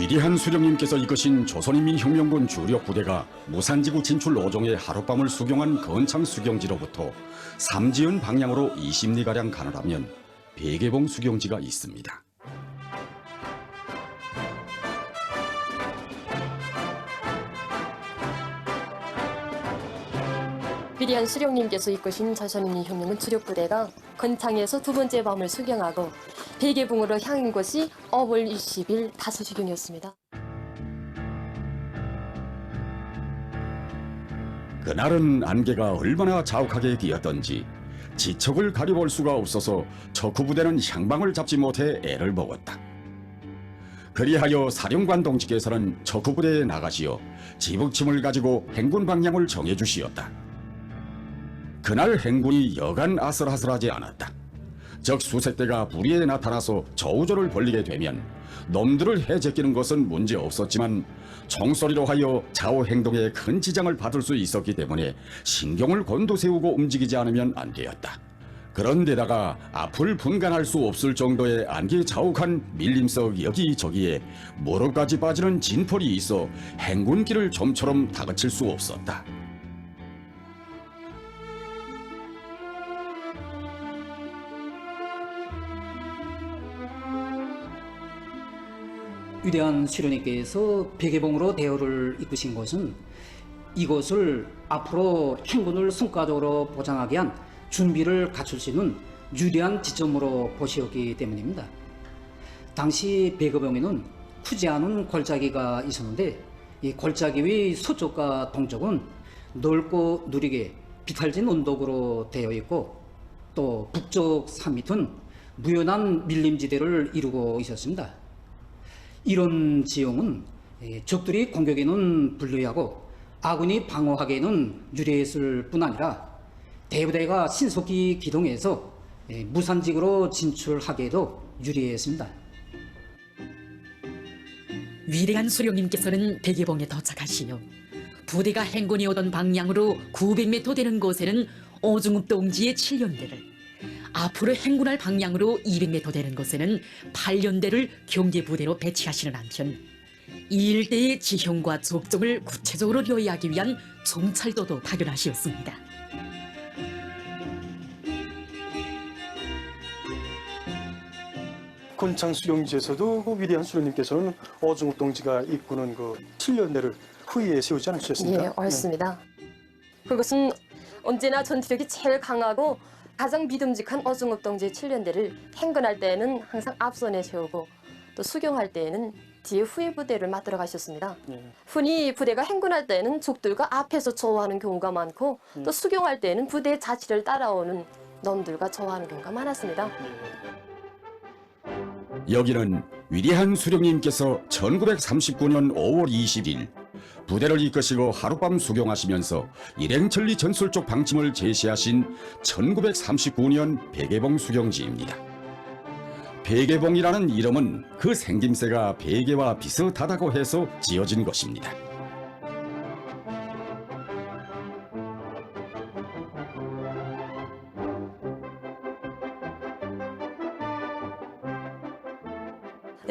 위대한 수령님께서 이끄신 조선인민혁명군 주력 부대가 무산지구 진출 5종의 하룻밤을 수경한 건창 수경지로부터 삼지연 방향으로 20리가량 가느라면 백예봉 수경지가 있습니다. 위대한 수령님께서 이끄신 조선인민혁명군 주력 부대가 건창에서 두 번째 밤을 수경하고 백예봉으로 향한 곳이 5월 20일 다수수경이었습니다. 그날은 안개가 얼마나 자욱하게 끼었던지 지척을 가려볼 수가 없어서 척후 부대는 향방을 잡지 못해 애를 먹었다. 그리하여 사령관 동지께서는 척후 부대에 나가시어 지북침을 가지고 행군 방향을 정해주시었다. 그날 행군이 여간 아슬아슬하지 않았다. 적 수색대가 부리에 나타나서 저우조를 벌리게 되면 놈들을 해제끼는 것은 문제 없었지만 총소리로 하여 좌우 행동에 큰 지장을 받을 수 있었기 때문에 신경을 곤두세우고 움직이지 않으면 안 되었다. 그런데다가 앞을 분간할 수 없을 정도의 안개 자욱한 밀림석 여기저기에 무릎까지 빠지는 진폴이 있어 행군길을 좀처럼 다그칠 수 없었다. 위대한 수령님께서 백예봉으로 대우를 이끄신 것은 이곳을 앞으로 행군을 성과적으로 보장하기 위한 준비를 갖출 수 있는 유리한 지점으로 보시었기 때문입니다. 당시 백예봉에는 크지 않은 골짜기가 있었는데 이 골짜기 위 서쪽과 동쪽은 넓고 누리게 비탈진 언덕으로 되어 있고 또 북쪽 산 밑은 무연한 밀림지대를 이루고 있었습니다. 이런 지형은 적들이 공격에는 불리하고 아군이 방어하기에는 유리했을 뿐 아니라 대부대가 신속히 기동해서 무산직으로 진출하기에도 유리했습니다. 위대한 수령님께서는 백예봉에 도착하시며 부대가 행군이 오던 방향으로 900m 되는 곳에는 오중읍동지의 7연대를, 앞으로 행군할 방향으로 200m 되는 곳에는 8연대를 경계부대로 배치하시는 한편 이 일대의 지형과 적정을 구체적으로 요의하기 위한 정찰도도 파견하시었습니다. 건창 수경지에서도 그 위대한 수령님께서는 오중읍 동지가 이끄는 그 7연대를 후위에 세우지 않으셨습니까? 예, 옳습니다. 그것은 언제나 전투력이 제일 강하고 가장 믿음직한 오중읍 동지의 7연대를 행군할 때에는 항상 앞선에 세우고 또 수경할 때에는 뒤에 후위 부대를 맡들어 가셨습니다. 흔히 부대가 행군할 때에는 적들과 앞에서 저우하는 경우가 많고 또 수경할 때에는 부대의 자치를 따라오는 놈들과 저우하는 경우가 많았습니다. 여기는 위대한 수령님께서 1939년 5월 20일 부대를 이끄시고 하룻밤 수경하시면서 일행천리 전술적 방침을 제시하신 1939년 백예봉 수경지입니다. 백예봉이라는 이름은 그 생김새가 베개와 비슷하다고 해서 지어진 것입니다.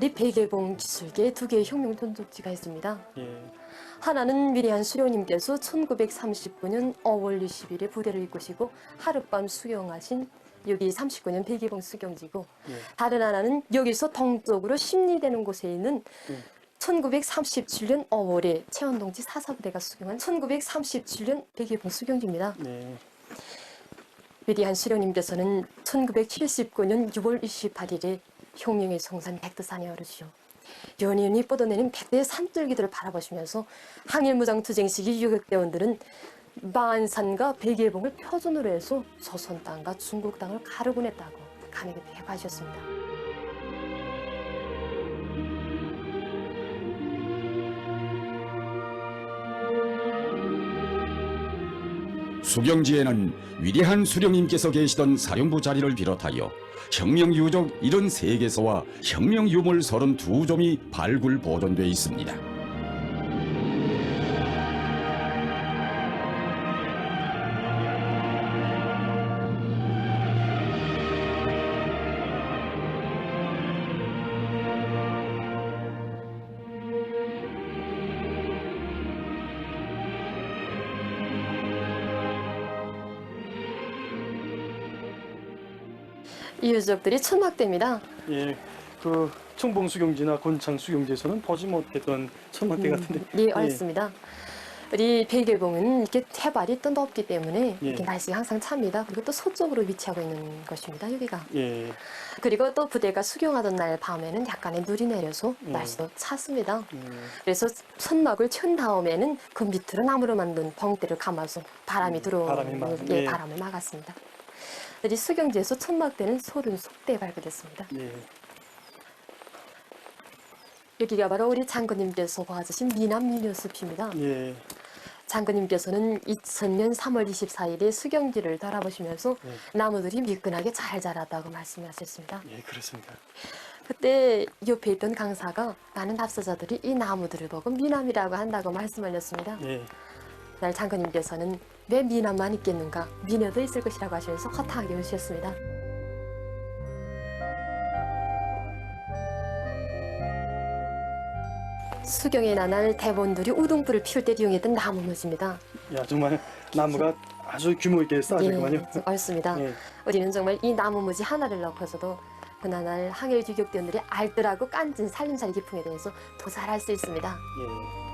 이 백예봉 기술계에 두 개의 혁명 전적지가 있습니다. 예. 하나는 위대한 수령님께서 1939년 5월 20일에 부대를 이끄시고 하룻밤 수경하신 여기 39년 백예봉 수경지고, 다른 하나는 여기서 동쪽으로 심리되는 곳에 있는 1937년 5월에 채원동지 사사부대가 수경한 1937년 백예봉 수경지입니다. 네. 위대한 수령님께서는 1979년 6월 28일에 혁명의 성산 백두산에 오르시오. 연이연이 뻗어내는 백대의 산줄기들을 바라보시면서 항일무장투쟁 시기 유격대원들은 마안산과 백예봉을 표준으로 해서 조선 땅과 중국 땅을 가르곤 했다고 감히 배포하셨습니다. 수경지에는 위대한 수령님께서 계시던 사령부 자리를 비롯하여 혁명유적 73개소와 혁명유물 32점이 발굴 보존되어 있습니다. 이 유적들이 천막대입니다. 예, 그 청봉 수경지나 곤창 수경지에서는 보지 못했던 천막대 같은데. 네, 맞습니다. 우리 백예봉은 이렇게 해발이 또 높기 때문에 예. 이렇게 날씨가 항상 찹니다. 그리고 또 서쪽으로 위치하고 있는 것입니다. 여기가. 예, 그리고 또 부대가 수경하던 날 밤에는 약간의 눈이 내려서 날씨도 찼습니다. 그래서 천막을 친 다음에는 그 밑으로 나무로 만든 벙대를 감아서 바람이 들어오는 예. 바람을 막았습니다. 이 수경지에서 천막대는 소른 속대에 발견됐습니다. 예, 여기가 바로 우리 장군님께서 봐주신 미남 미녀숲입니다. 예, 장군님께서는 2000년 3월 24일에 수경지를 돌아보시면서 나무들이 미끈하게 잘 자랐다고 말씀하셨습니다. 예, 그렇습니다. 그때 옆에 있던 강사가 많은 답사자들이 이 나무들을 보고 미남이라고 한다고 말씀하셨습니다. 예, 그날 장군님께서는 왜 미남만 있겠는가, 미녀도 있을 것이라고 하시면서 허탕하게 웃으셨습니다. 수경의 나날 대본들이 우등불을 피울 때 이용했던 나무무지입니다. 야, 정말 나무가 아주 규모 있게 쌓아졌구만요. 옳습니다. 예. 우리는 정말 이 나무무지 하나를 넣고서도 그나날 항일 유격대원들이 알뜰하고 깐진 살림살이 기풍에 대해서 더 잘 알 수 있습니다. 예.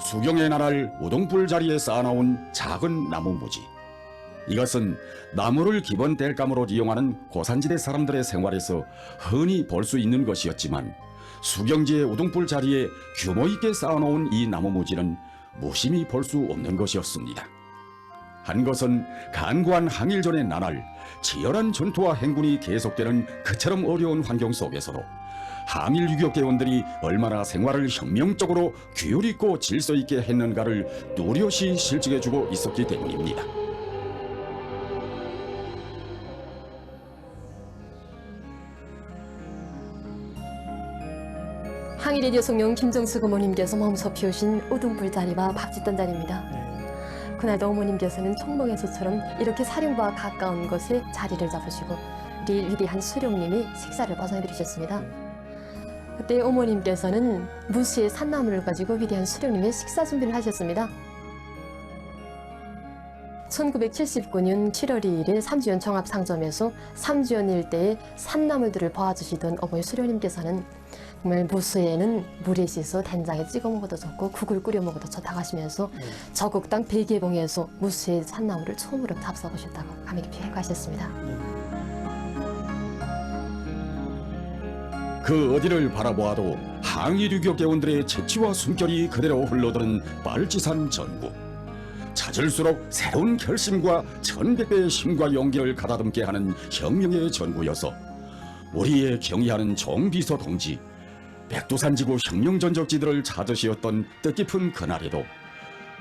수경의 나날 우동불 자리에 쌓아놓은 작은 나무무지. 이것은 나무를 기본 땔감으로 이용하는 고산지대 사람들의 생활에서 흔히 볼 수 있는 것이었지만, 수경지의 우동불 자리에 규모 있게 쌓아놓은 이 나무무지는 무심히 볼 수 없는 것이었습니다. 한 것은 간구한 항일전의 나날 치열한 전투와 행군이 계속되는 그처럼 어려운 환경 속에서도 항일 유격대원들이 얼마나 생활을 혁명적으로 규율 있고 질서 있게 했는가를 뚜렷이 실증해주고 있었기 때문입니다. 항일의 여성령 김정수 어머님께서 몸소 피우신 우등불 자리와 밥 짓던 자리입니다. 그날도 어머님께서는 청봉에서처럼 이렇게 사령부와 가까운 곳에 자리를 잡으시고 우리 위대한 수령님이 식사를 보상해드리셨습니다. 그때 어머님께서는 무수의 산나물을 가지고 위대한 수령님의 식사 준비를 하셨습니다. 1979년 7월 2일에 삼주연 종합상점에서 삼주연 일대의 산나물들을 보아주시던 어머니 수령님께서는 정말 무수에는 물에 씻어 된장에 찍어 먹어도 좋고 국을 끓여 먹어도 좋다고 하시면서 저국 땅 백예봉에서 무수의 산나물을 처음으로 잡숴보셨다고 감히 깊이 해가셨습니다. 그 어디를 바라보아도 항일 유격대원들의 재치와 숨결이 그대로 흘러드는 빨치산 전구. 찾을수록 새로운 결심과 천백배의 힘과 용기를 가다듬게 하는 혁명의 전구여서 우리의 경의하는 종비서 동지, 백두산지구 혁명전적지들을 찾으시었던 뜻깊은 그날에도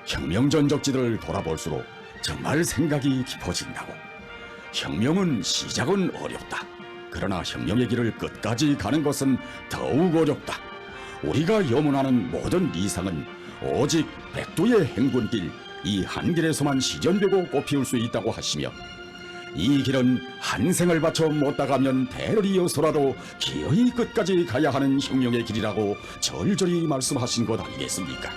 혁명전적지들을 돌아볼수록 정말 생각이 깊어진다고. 혁명은 시작은 어렵다. 그러나 혁명의 길을 끝까지 가는 것은 더욱 어렵다. 우리가 염원하는 모든 이상은 오직 백두의 행군길, 이 한 길에서만 시전되고 꽃피울 수 있다고 하시며, 이 길은 한 생을 바쳐 못 나가면 대를 이어서라도 기어이 끝까지 가야 하는 혁명의 길이라고 절절히 말씀하신 것 아니겠습니까?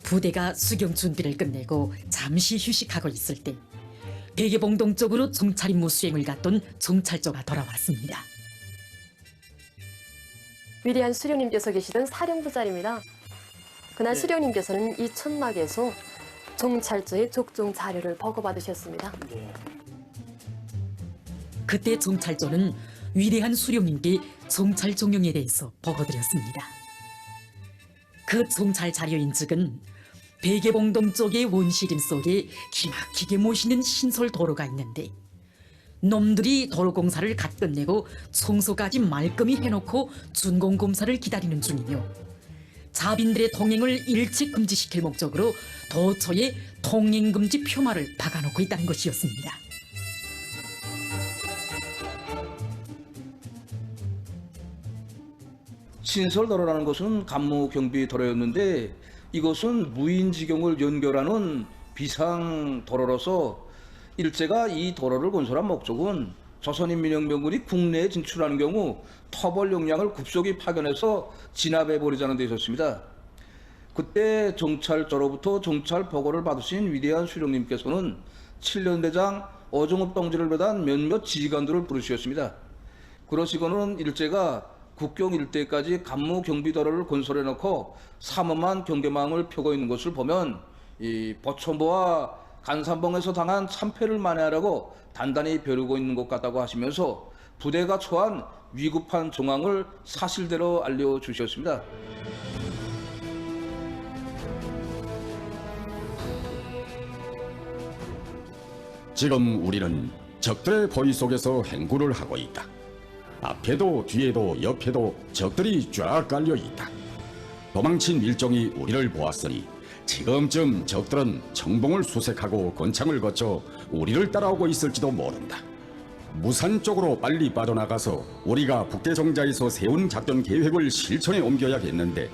부대가 수경 준비를 끝내고 잠시 휴식하고 있을 때 백예봉 동쪽으로 정찰 임무 수행을 갔던 정찰조가 돌아왔습니다. 위대한 수령님께서 계시던 사령부 자리입니다. 그날 수령님께서는 이 천막에서 정찰조의 족종 자료를 보고받으셨습니다. 그때 정찰조는 위대한 수령님께 정찰 종용에 대해서 보고드렸습니다. 그 정찰 자료인즉은 백예봉 동쪽의 원시림 속에 기막히게 모시는 신설 도로가 있는데, 놈들이 도로 공사를 갓 끝내고 청소까지 말끔히 해놓고 준공 검사를 기다리는 중이며, 자빈들의 통행을 일찍 금지시킬 목적으로 도처에 통행금지 표말을 박아놓고 있다는 것이었습니다. 신설도로라는 것은 간무경비도로였는데, 이것은 무인지경을 연결하는 비상도로로서 일제가 이 도로를 건설한 목적은 조선인민혁명군이 국내에 진출하는 경우 터벌 용량을 급속히 파견해서 진압해 버리자는 데 있었습니다. 그때 정찰저로부터 정찰 보고를 받으신 위대한 수령님께서는 7년 대장 어종업 동지를 비롯한 몇몇 지휘관들을 부르셨습니다. 그러시고는 일제가 국경 일대까지 간무 경비도로를 건설해 놓고 삼엄한 경계망을 펴고 있는 것을 보면 이 보천보와 간산봉에서 당한 참패를 만회하라고 단단히 벼르고 있는 것 같다고 하시면서 부대가 처한 위급한 정황을 사실대로 알려주셨습니다. 지금 우리는 적들의 포위 속에서 행군을 하고 있다. 앞에도 뒤에도 옆에도 적들이 쫙 깔려 있다. 도망친 밀종이 우리를 보았으니 지금쯤 적들은 청봉을 수색하고 권창을 거쳐 우리를 따라오고 있을지도 모른다. 무산 쪽으로 빨리 빠져나가서 우리가 북대정자에서 세운 작전 계획을 실천에 옮겨야겠는데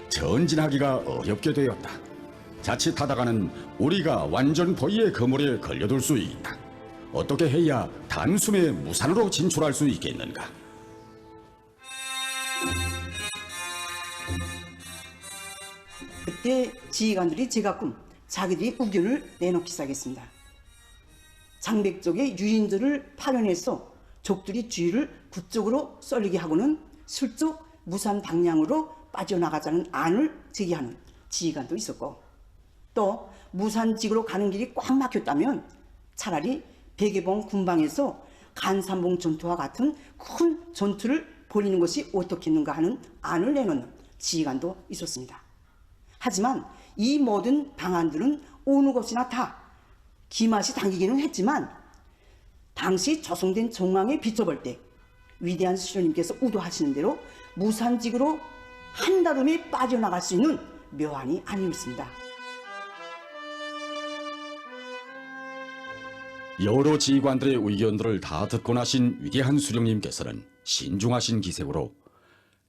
전진하기가 어렵게 되었다. 자칫하다가는 우리가 완전 포위의 그물에 걸려들 수 있다. 어떻게 해야 단숨에 무산으로 진출할 수 있겠는가? 그때 지휘관들이 제가끔 자기들이 의견을 내놓기 시작했습니다. 장백 쪽에 유인들을 파견해서 적들이 주의를 그쪽으로 쏠리게 하고는 슬쩍 무산 방향으로 빠져나가자는 안을 제기하는 지휘관도 있었고, 또 무산직으로 가는 길이 꽉 막혔다면 차라리 백예봉 군방에서 간산봉 전투와 같은 큰 전투를 벌이는 것이 어떻겠는가 하는 안을 내놓는 지휘관도 있었습니다. 하지만 이 모든 방안들은 어느 것이나 다 기맛이 당기기는 했지만 당시 조성된 정황에 비춰볼 때 위대한 수령님께서 의도하시는 대로 무산직으로 한달음에 빠져나갈 수 있는 묘안이 아니었습니다. 여러 지휘관들의 의견들을 다 듣고 나신 위대한 수령님께서는 신중하신 기색으로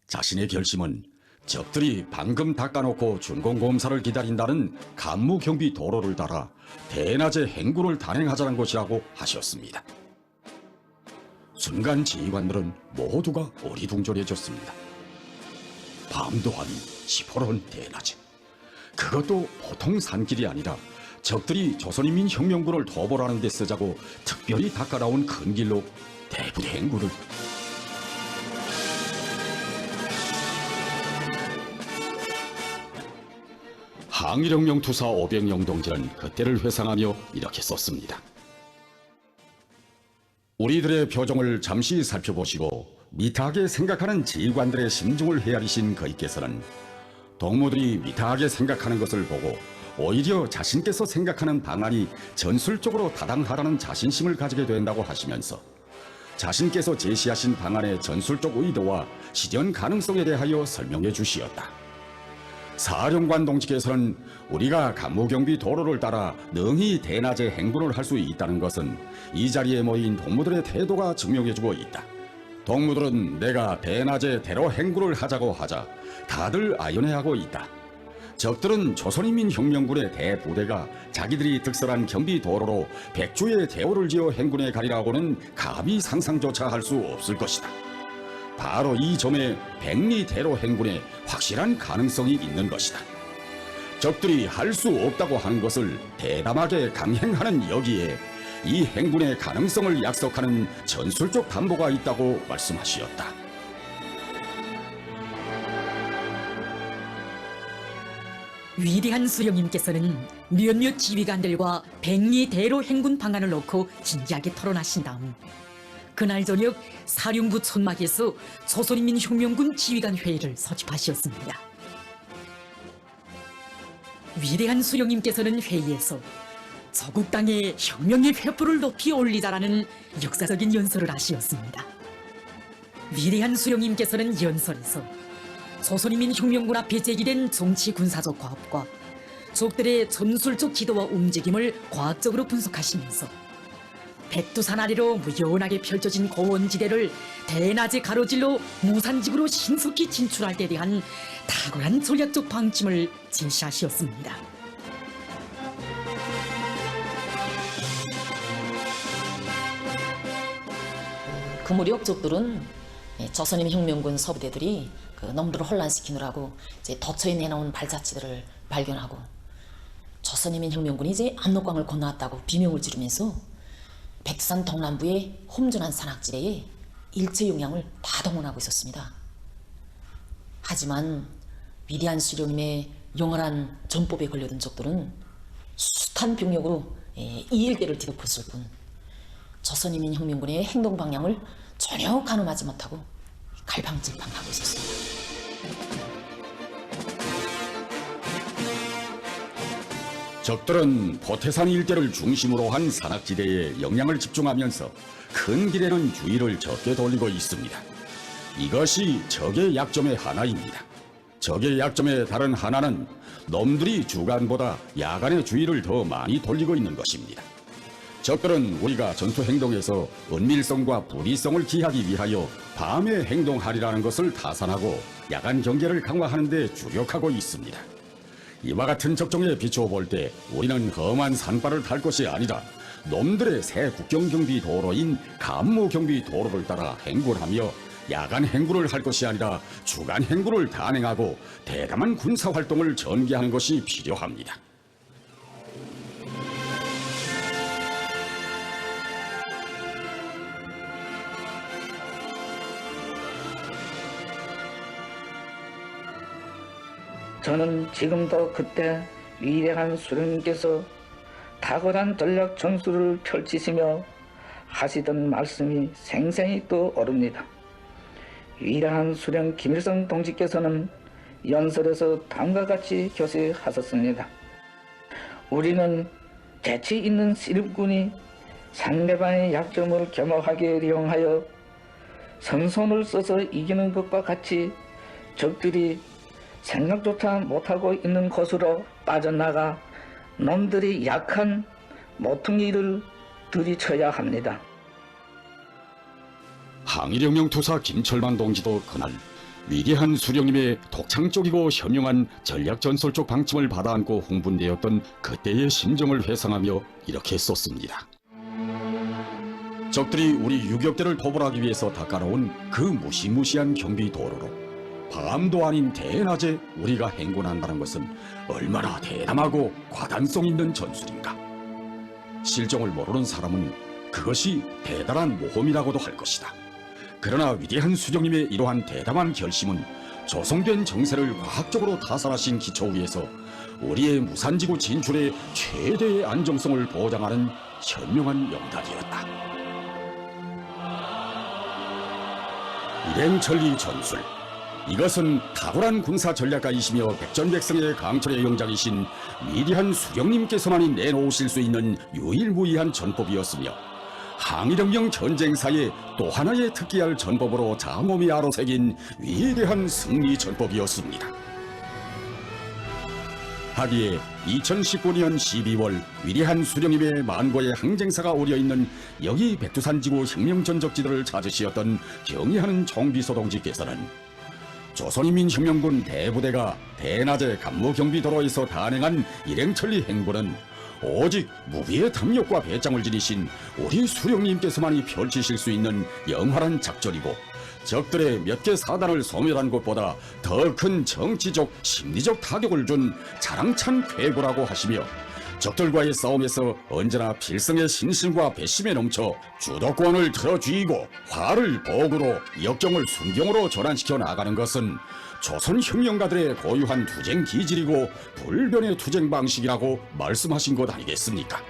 자신의 결심은 적들이 방금 닦아놓고 준공검사를 기다린다는 간무경비 도로를 따라 대낮에 행군을 단행하자는 것이라고 하셨습니다. 순간 지휘관들은 모두가 어리둥절해졌습니다. 밤도 아닌 시퍼런 대낮에, 그것도 보통 산길이 아니라 적들이 조선인민혁명군을 도벌하는 데 쓰자고 특별히 닦아나온 큰 길로 대부대 행군을. 항일혁명 투사 오백영 동지는 그때를 회상하며 이렇게 썼습니다. 우리들의 표정을 잠시 살펴보시고 미타하게 생각하는 지휘관들의 심중을 헤아리신 그이께서는 동무들이 미타하게 생각하는 것을 보고 오히려 자신께서 생각하는 방안이 전술적으로 타당하다는 자신심을 가지게 된다고 하시면서 자신께서 제시하신 방안의 전술적 의도와 실현 가능성에 대하여 설명해 주시었다. 사령관 동지께서는 우리가 간무경비 도로를 따라 능히 대낮에 행군을 할 수 있다는 것은 이 자리에 모인 동무들의 태도가 증명해주고 있다. 동무들은 내가 대낮에 대로 행군을 하자고 하자 다들 아연해하고 있다. 적들은 조선인민혁명군의 대부대가 자기들이 득설한 경비도로로 백주의 대오를 지어 행군에 가리라고는 감히 상상조차 할 수 없을 것이다. 바로 이 점에 백리대로 행군에 확실한 가능성이 있는 것이다. 적들이 할 수 없다고 하는 것을 대담하게 강행하는 여기에 이 행군의 가능성을 약속하는 전술적 담보가 있다고 말씀하시었다. 위대한 수령님께서는 몇몇 지휘관들과 백리대로 행군 방안을 놓고 진지하게 토론하신 다음 그날 저녁 사령부 천막에서 조선인민혁명군 지휘관 회의를 소집하셨습니다. 위대한 수령님께서는 회의에서 조국 땅에 혁명의 횃불을 높이 올리자라는 역사적인 연설을 하시었습니다. 위대한 수령님께서는 연설에서 조선인민혁명군 앞에 제기된 정치 군사적 과업과 적들의 전술적 기도와 움직임을 과학적으로 분석하시면서 백두산 아래로 무연하게 펼쳐진 고원지대를 대낮에 가로질러 무산직으로 신속히 진출할 때 대한 탁월한 전략적 방침을 제시하시었습니다. 그 무렵 적들은 조선인 혁명군 서부대들이 그 놈들을 혼란시키느라고 이제 도처에 내놓은 발자취들을 발견하고 조선인민 혁명군이 이제 압록강을 건너왔다고 비명을 지르면서 백두산 동남부의 홈존한 산악지대에 일제 용량을 다 동원하고 있었습니다. 하지만 위대한 수령님의 영원한 전법에 걸려든 적들은 숱한 병력으로 이 일대를 뒤덮었을 뿐 조선인민 혁명군의 행동 방향을 전혀 가늠하지 못하고 갈팡질팡하고 있었습니다. 적들은 포태산 일대를 중심으로 한 산악지대에 영향을 집중하면서 큰 길에는 주의를 적게 돌리고 있습니다. 이것이 적의 약점의 하나입니다. 적의 약점의 다른 하나는 놈들이 주간보다 야간의 주의를 더 많이 돌리고 있는 것입니다. 적들은 우리가 전투 행동에서 은밀성과 불이성을 기하기 위하여 밤에 행동하리라는 것을 타산하고 야간 경계를 강화하는 데 주력하고 있습니다. 이와 같은 적정에 비추어 볼 때 우리는 험한 산바를 탈 것이 아니라 놈들의 새 국경경비 도로인 간무경비 도로를 따라 행군하며 야간 행군을 할 것이 아니라 주간 행군을 단행하고 대담한 군사활동을 전개하는 것이 필요합니다. 저는 지금도 그때 위대한 수령님께서 탁월한 전략 전술을 펼치시며 하시던 말씀이 생생히 떠오릅니다. 위대한 수령 김일성 동지께서는 연설에서 다음과 같이 교시하셨습니다. 우리는 재치 있는 씨름꾼이 상대방의 약점을 겸허하게 이용하여 선손을 써서 이기는 것과 같이 적들이 생각조차 못하고 있는 곳으로 빠져나가 놈들이 약한 모퉁이를 들이쳐야 합니다. 항일혁명 투사 김철만 동지도 그날 위대한 수령님의 독창적이고 현명한 전략전술적 방침을 받아안고 흥분되었던 그때의 심정을 회상하며 이렇게 썼습니다. 적들이 우리 유격대를 도벌하기 위해서 닦아놓은 그 무시무시한 경비 도로로 밤도 아닌 대낮에 우리가 행군한다는 것은 얼마나 대담하고 과단성 있는 전술인가. 실정을 모르는 사람은 그것이 대단한 모험이라고도 할 것이다. 그러나 위대한 수령님의 이러한 대담한 결심은 조성된 정세를 과학적으로 타산하신 기초 위에서 우리의 무산지구 진출의 최대의 안정성을 보장하는 현명한 영단이었다. 일행천리 전술, 이것은 탁월한 군사 전략가이시며 백전백승의 강철의 영장이신 위대한 수령님께서만이 내놓으실 수 있는 유일무이한 전법이었으며 항일혁명 전쟁사의 또 하나의 특기할 전법으로 장엄히 아로새긴 위대한 승리 전법이었습니다. 하기에 2019년 12월 위대한 수령님의 만고의 항쟁사가 오려있는 여기 백두산지구 혁명전적지들을 찾으시었던 경의하는 총비서 동지께서는 조선인민혁명군 대부대가 대낮에 간무경비도로에서 단행한 일행천리 행군은 오직 무기의 탐욕과 배짱을 지니신 우리 수령님께서만이 펼치실 수 있는 영활한 작전이고 적들의 몇 개 사단을 소멸한 것보다 더 큰 정치적, 심리적 타격을 준 자랑찬 쾌거라고 하시며 적들과의 싸움에서 언제나 필승의 신심과 배심에 넘쳐 주도권을 틀어쥐고 화를 복으로 역경을 순경으로 전환시켜 나가는 것은 조선혁명가들의 고유한 투쟁 기질이고 불변의 투쟁 방식이라고 말씀하신 것 아니겠습니까?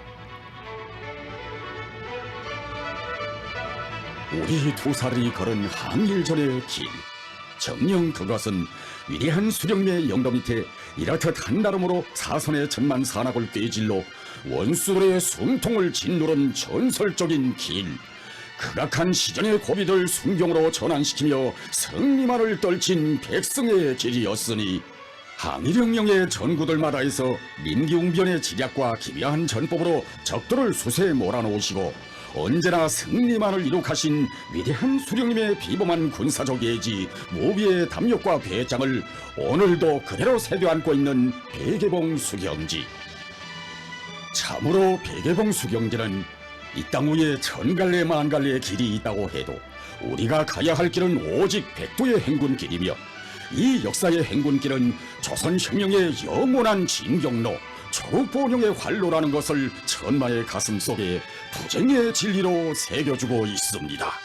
우리 투사들이 걸은 항일전의 길, 정녕 그것은 위대한 수령님의 영도 밑에 이렇듯 한다름으로 사선의 천만 산악을 꿰질러 원수들의 숨통을 짓누른 전설적인 길, 극악한 시전의 고비들 순경으로 전환시키며 승리만을 떨친 백승의 길이었으니 항일혁명의 전구들마다에서 민기웅변의 지략과 기묘한 전법으로 적들을 수세에 몰아놓으시고 언제나 승리만을 이룩하신 위대한 수령님의 비범한 군사적 예지, 무비의 담력과 배짱을 오늘도 그대로 새겨안고 있는 백예봉 수경지. 참으로 백예봉 수경지는 이 땅 위에 천갈래 만갈래의 길이 있다고 해도 우리가 가야 할 길은 오직 백두의 행군길이며 이 역사의 행군길은 조선혁명의 영원한 진경로 초록본용의 활로라는 것을 천마의 가슴 속에 투쟁의 진리로 새겨주고 있습니다.